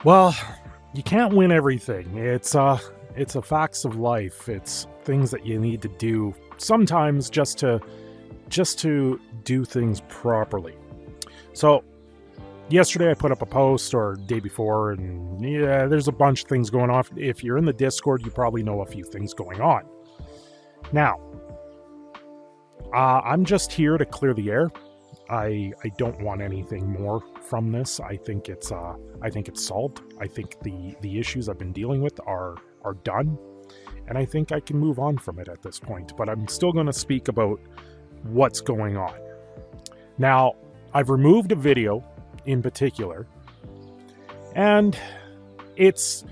Well, you can't win everything. It's a facts of life. It's things that you need to do sometimes just to do things properly. So, yesterday I put up a post or day before and yeah, there's a bunch of things going on. If you're in the Discord, you probably know a few things going on. Now, I'm just here to clear the air. I don't want anything more from this. I think it's solved. I think the issues I've been dealing with are done, and I think I can move on from it at this point. But I'm still going to speak about what's going on. Now, I've removed a video in particular, and it's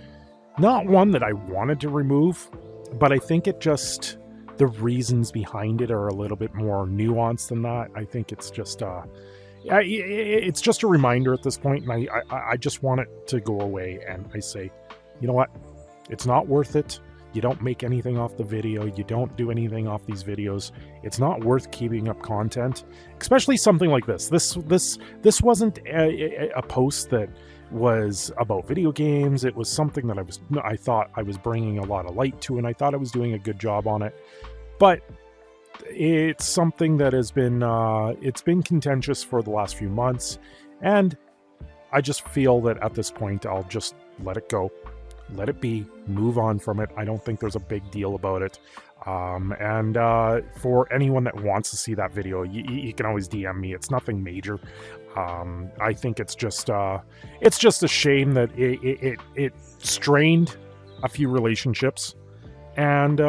not one that I wanted to remove, but I think the reasons behind it are a little bit more nuanced than that. I think it's just a reminder at this point, and I just want it to go away. And I say, you know what? It's not worth it. You don't make anything off the video. You don't do anything off these videos. It's not worth keeping up content, especially something like this. This wasn't a post that was about video games. It was something that I thought I was bringing a lot of light to, and I thought I was doing a good job on it. But it's something that has been it's been contentious for the last few months, and I just feel that at this point I'll just let it go, let it be, move on from it. I don't think there's a big deal about it. And for anyone that wants to see that video, you can always DM me. It's nothing major. I think it's just a shame that it strained a few relationships, and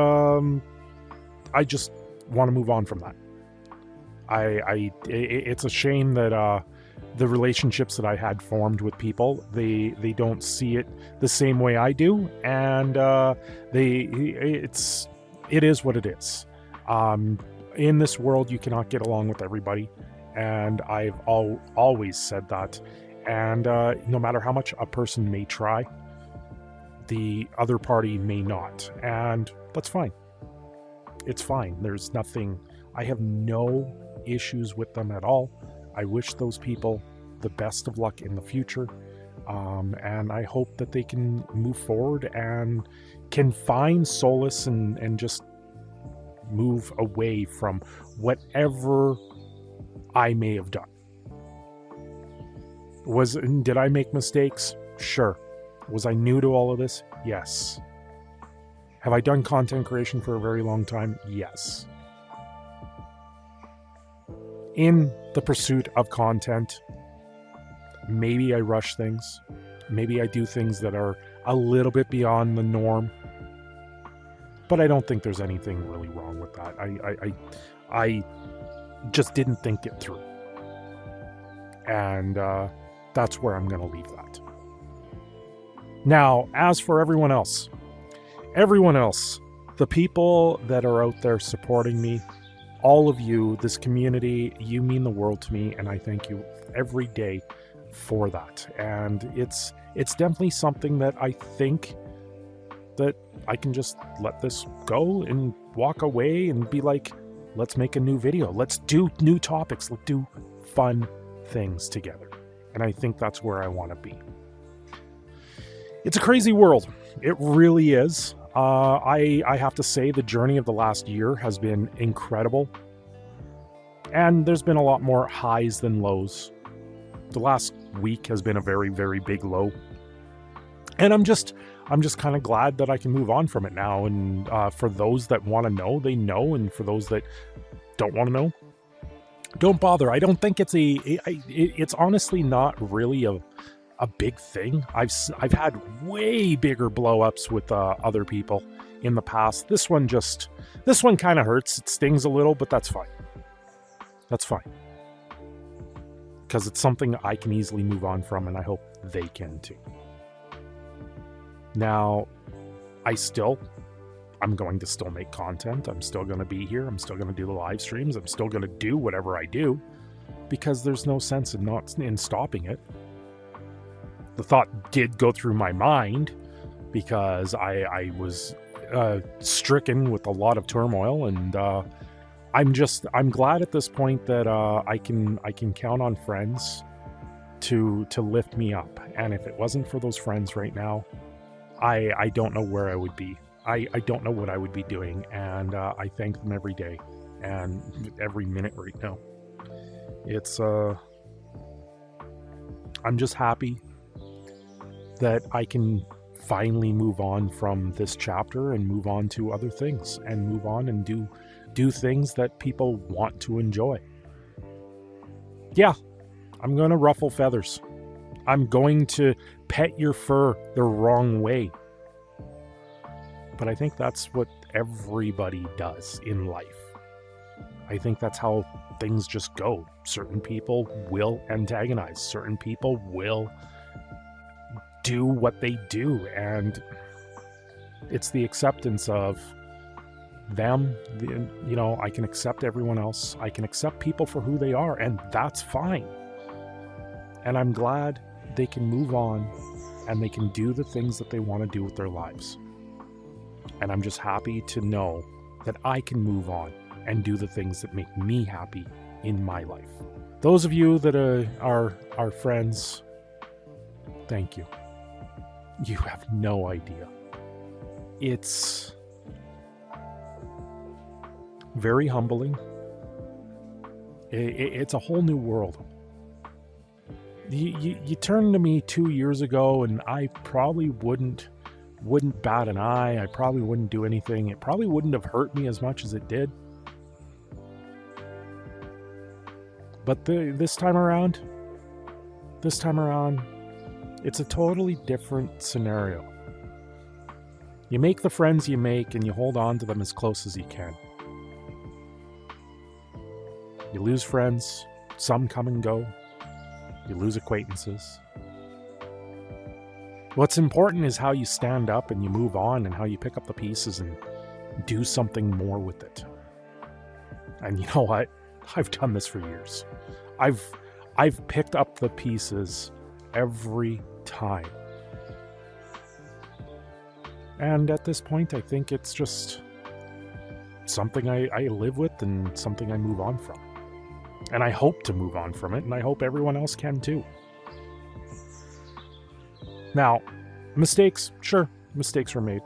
I just want to move on from that. It's a shame that the relationships that I had formed with people, they don't see it the same way I do, and it is what it is. In this world, you cannot get along with everybody, and I've always said that. And no matter how much a person may try, the other party may not, and that's fine. It's fine. There's nothing. I have no issues with them at all. I wish those people the best of luck in the future, and I hope that they can move forward and can find solace and just move away from whatever I may have done. Did I make mistakes? Sure. Was I new to all of this? Yes. Have I done content creation for a very long time? Yes. In the pursuit of content, maybe I rush things. Maybe I do things that are a little bit beyond the norm. But I don't think there's anything really wrong with that. I just didn't think it through. And that's where I'm going to leave that. Now, as for everyone else, the people that are out there supporting me, all of you, this community, you mean the world to me, and I thank you every day for that. And it's definitely something that I think that I can just let this go and walk away and be like, let's make a new video. Let's do new topics. Let's do fun things together. And I think that's where I want to be. It's a crazy world. It really is. I have to say the journey of the last year has been incredible. And there's been a lot more highs than lows. The last week has been a very, very big low. And I'm just kind of glad that I can move on from it now. And for those that want to know, they know. And for those that don't want to know, don't bother. I don't think it's honestly not really a big thing. I've had way bigger blow-ups with other people in the past. This one kind of hurts. It stings a little, but that's fine. That's fine. Because it's something I can easily move on from, and I hope they can too. Now, I'm going to still make content. I'm still going to be here. I'm still going to do the live streams. I'm still going to do whatever I do, because there's no sense in stopping it. The thought did go through my mind because I was stricken with a lot of turmoil, and I'm glad at this point that I can count on friends to lift me up. And if it wasn't for those friends right now, I don't know where I would be. I don't know what I would be doing, and I thank them every day and every minute right now. It's I'm just happy that I can finally move on from this chapter and move on to other things and move on and do things that people want to enjoy. Yeah, I'm going to ruffle feathers. I'm going to pet your fur the wrong way. But I think that's what everybody does in life. I think that's how things just go. Certain people will antagonize. Certain people will do what they do. And it's the acceptance of them. I can accept everyone else. I can accept people for who they are, and that's fine. And I'm glad they can move on and they can do the things that they want to do with their lives. And I'm just happy to know that I can move on and do the things that make me happy in my life. Those of you that are friends, thank you. You have no idea. It's very humbling. It's a whole new world. You turned to me 2 years ago and I probably wouldn't bat an eye. I probably wouldn't do anything. It probably wouldn't have hurt me as much as it did. But this time around, it's a totally different scenario. You make the friends you make and you hold on to them as close as you can. You lose friends, some come and go. You lose acquaintances. What's important is how you stand up and you move on and how you pick up the pieces and do something more with it. And you know what? I've done this for years. I've picked up the pieces every time. And at this point, I think it's just something I live with and something I move on from. And I hope to move on from it, and I hope everyone else can too. Now, mistakes, sure, mistakes were made.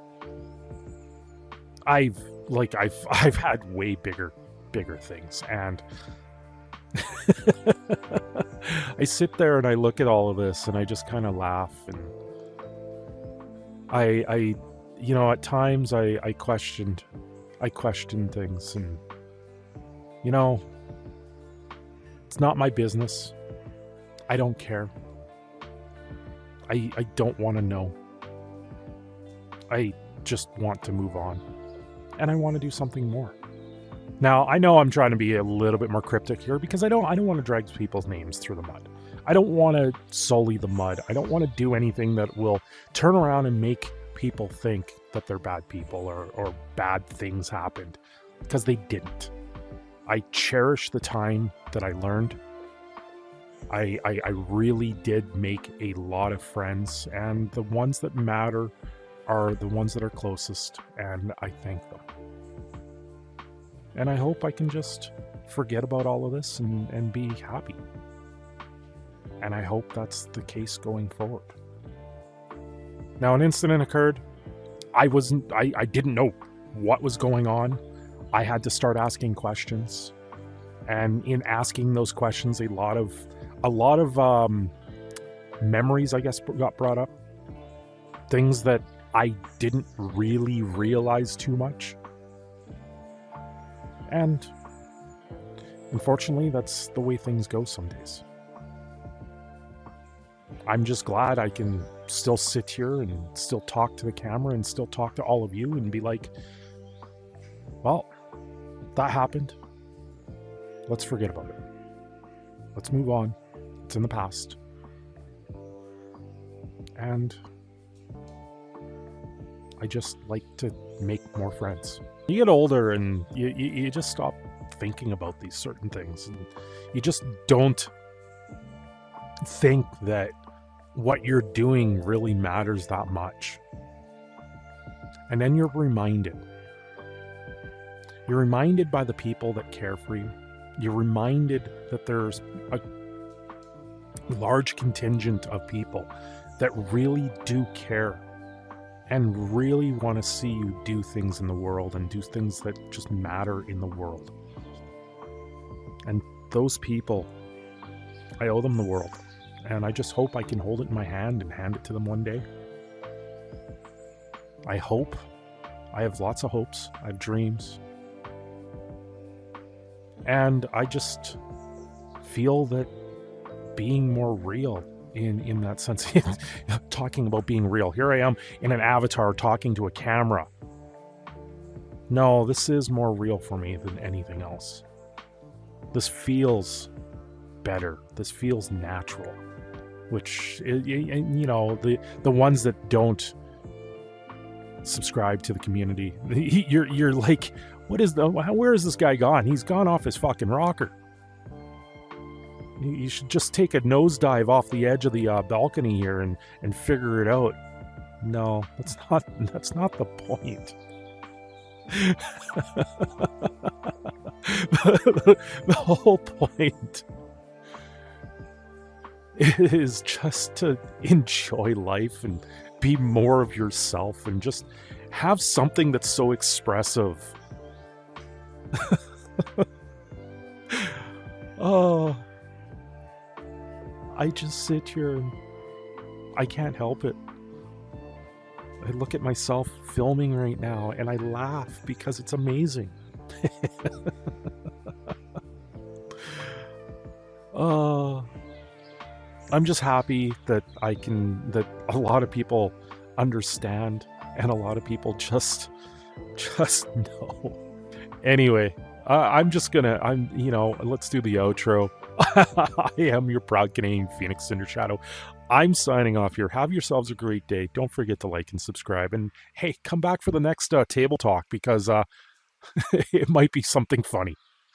I've had way bigger things, and I sit there and I look at all of this and I just kind of laugh, and I at times I questioned things, and it's not my business. I don't care. I don't want to know. I just want to move on. And I want to do something more. Now, I know I'm trying to be a little bit more cryptic here because I don't want to drag people's names through the mud. I don't want to sully the mud. I don't want to do anything that will turn around and make people think that they're bad people or bad things happened, because they didn't. I cherish the time that I learned. I really did make a lot of friends, and the ones that matter are the ones that are closest, and I thank them. And I hope I can just forget about all of this and be happy. And I hope that's the case going forward. Now, an incident occurred. I didn't know what was going on. I had to start asking questions. And in asking those questions, a lot of memories, I guess, got brought up. Things that I didn't really realize too much. And unfortunately, that's the way things go some days. I'm just glad I can still sit here and still talk to the camera and still talk to all of you and be like, well, that happened. Let's forget about it. Let's move on. It's in the past. And I just like to make more friends. You get older and you just stop thinking about these certain things, and you just don't think that what you're doing really matters that much. And then you're reminded. You're reminded by the people that care for you. You're reminded that there's large contingent of people that really do care and really want to see you do things in the world and do things that just matter in the world. And those people, I owe them the world. And I just hope I can hold it in my hand and hand it to them one day. I hope. I have lots of hopes. I have dreams. And I just feel that being more real in that sense, talking about being real. Here I am in an avatar talking to a camera. No, this is more real for me than anything else. This feels better. This feels natural. Which, you know, the ones that don't subscribe to the community, you're like, where is this guy gone? He's gone off his fucking rocker. You should just take a nosedive off the edge of the balcony here and figure it out. No, that's not the point. The whole point is just to enjoy life and be more of yourself and just have something that's so expressive. Oh, I just sit here and I can't help it. I look at myself filming right now and I laugh because it's amazing. I'm just happy that that a lot of people understand and a lot of people just know. Anyway, let's do the outro. I am your proud Canadian Phoenix, Cindershadow. I'm signing off here. Have yourselves a great day. Don't forget to like and subscribe. And hey, come back for the next table talk because it might be something funny.